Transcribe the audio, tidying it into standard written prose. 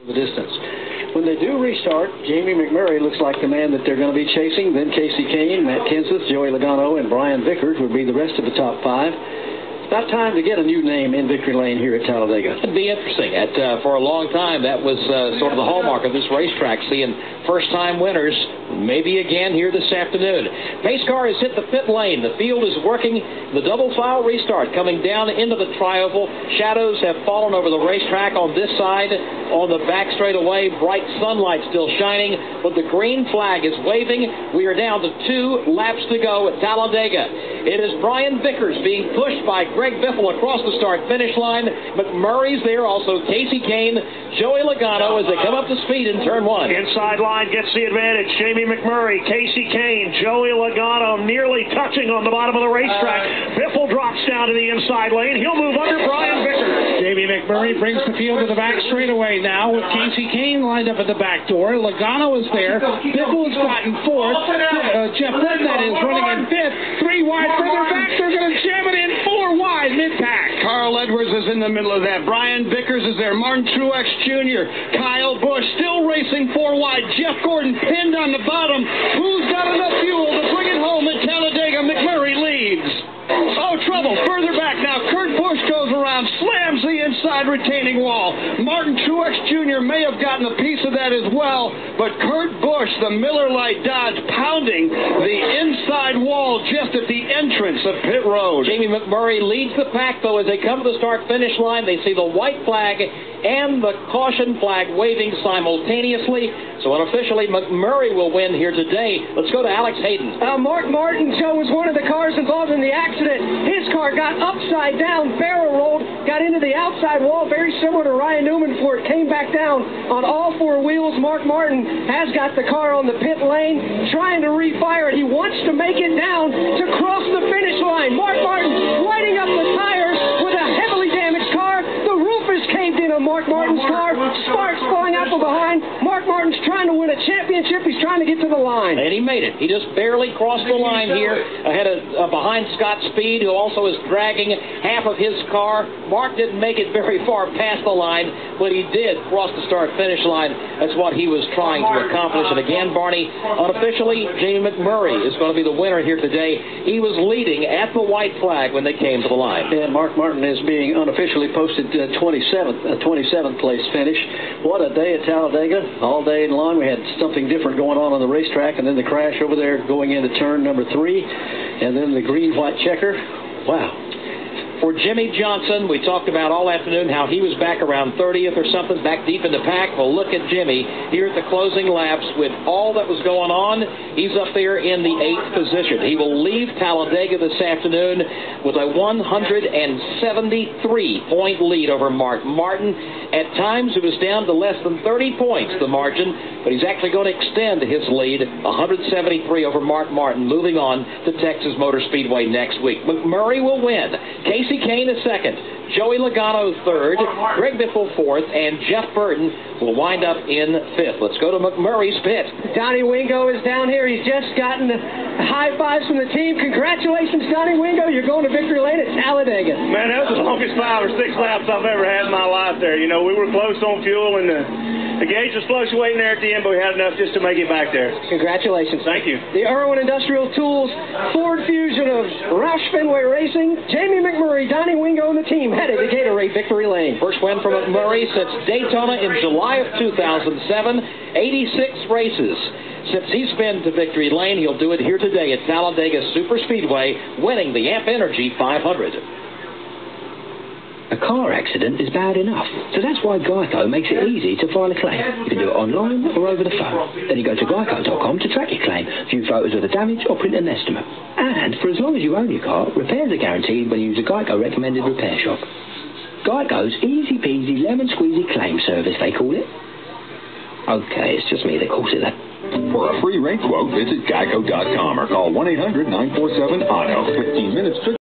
The distance. When they do restart, Jamie McMurry looks like the man that they're going to be chasing. Then Casey Kane, Matt Kenseth, Joey Logano, and Brian Vickers would be the rest of the top five. It's about time to get a new name in victory lane here at Talladega. It'd be interesting. For a long time, that was sort of the hallmark of this racetrack, seeing first-time winners, maybe again here this afternoon. Pace car has hit the pit lane. The field is working the double file restart coming down into the tri-oval. Shadows have fallen over the racetrack on this side. On the back straightaway, bright sunlight still shining, but the green flag is waving. We are down to 2 laps to go at Talladega. It is Brian Vickers being pushed by Greg Biffle across the start-finish line. McMurray's there, also Casey Kane, Joey Logano as they come up to speed in turn 1. Inside line gets the advantage. Jamie McMurray, Casey Kane, Joey Logano nearly touching on the bottom of the racetrack. Biffle drops down to the inside lane. He'll move under Brian Vickers. Jamie McMurray brings the field to the back straightaway now with Casey Kane lined up at the back door. Logano is there. Biffle has gotten 4th. Jeff Burton, that is, running in 5th. 3 wide further back. They're going to jam it in 4 wide mid-pack. Carl Edwards is in the middle of that. Brian Vickers is there. Martin Truex Jr. Kyle Busch still racing 4 wide. Jeff Gordon pinned on the bottom. Who's got enough fuel to bring it home at Talladega? McMurray leads. Oh, trouble. Further back now. Kurt Busch goes around, slams the inside retaining wall. Martin Truex Jr. may have gotten a piece of that as well, but Kurt Busch, the Miller Lite Dodge, pounding the inside wall just at the entrance of pit road. Jamie McMurray leads the pack, though, as they come to the start-finish line. They see the white flag and the caution flag waving simultaneously. So unofficially, McMurray will win here today. Let's go to Alex Hayden. Mark Martin, Joe, was one of the cars involved in the accident. His car got upside down, barrel rolled, got into the outside wall, very similar to Ryan Newman before it came back down on all 4 wheels. Mark Martin has got the car on the pit lane, trying to refire it. He wants to make it down to cross the finish line. Mark Martin lighting up the tires with a heavily damaged car. The roof is caved in on Mark Martin's car. Sparks falling out from behind. Mark Martin's trying to win a championship. He's trying to get to the line. And he made it. He just barely crossed the line here ahead of behind Scott Speed, who also is dragging half of his car. Mark didn't make it very far past the line, but he did cross the start-finish line. That's what he was trying to accomplish. And again, Barney, unofficially, Jamie McMurray is going to be the winner here today. He was leading at the white flag when they came to the line. And Mark Martin is being unofficially posted 27th place finish. What a day at Talladega. All day long we had something different going on the racetrack, and then the crash over there going into turn number 3, and then the green-white checker. Wow. For Jimmy Johnson, we talked about all afternoon how he was back around 30th or something, back deep in the pack. Well, look at Jimmy here at the closing laps with all that was going on. He's up there in the 8th position. He will leave Talladega this afternoon with a 173-point lead over Mark Martin. At times, it was down to less than 30 points, the margin, but he's actually going to extend his lead, 173 over Mark Martin, moving on to Texas Motor Speedway next week. McMurray will win. Casey Kane is 2nd, Joey Logano 3rd, Greg Biffle 4th, and Jeff Burton will wind up in 5th. Let's go to McMurray's pit. Donnie Wingo is down here. He's just gotten high fives from the team. Congratulations, Donnie Wingo. You're going to victory lane at Talladega. Man, that was the longest 5 or 6 laps I've ever had in my life there. You know, we were close on fuel, and the gauge was fluctuating there at the end, but we had enough just to make it back there. Congratulations. Thank you. The Irwin Industrial Tools Ford Fusion of Roush Fenway Racing, Jamie McMurray, Donnie Wingo, and the team headed to Gatorade Victory Lane. First win for McMurray since Daytona in July of 2007, 86 races. Since he's been to Victory Lane, he'll do it here today at Talladega Super Speedway, winning the Amp Energy 500. A car accident is bad enough, so that's why Geico makes it easy to file a claim. You can do it online or over the phone. Then you go to geico.com to track your claim, view photos of the damage, or print an estimate. And for as long as you own your car, repairs are guaranteed when you use a Geico recommended repair shop. Geico's easy peasy lemon squeezy claim service, they call it. Okay, it's just me that calls it that. For a free rate quote, visit geico.com or call 1-800-947-AUTO. 15 minutes to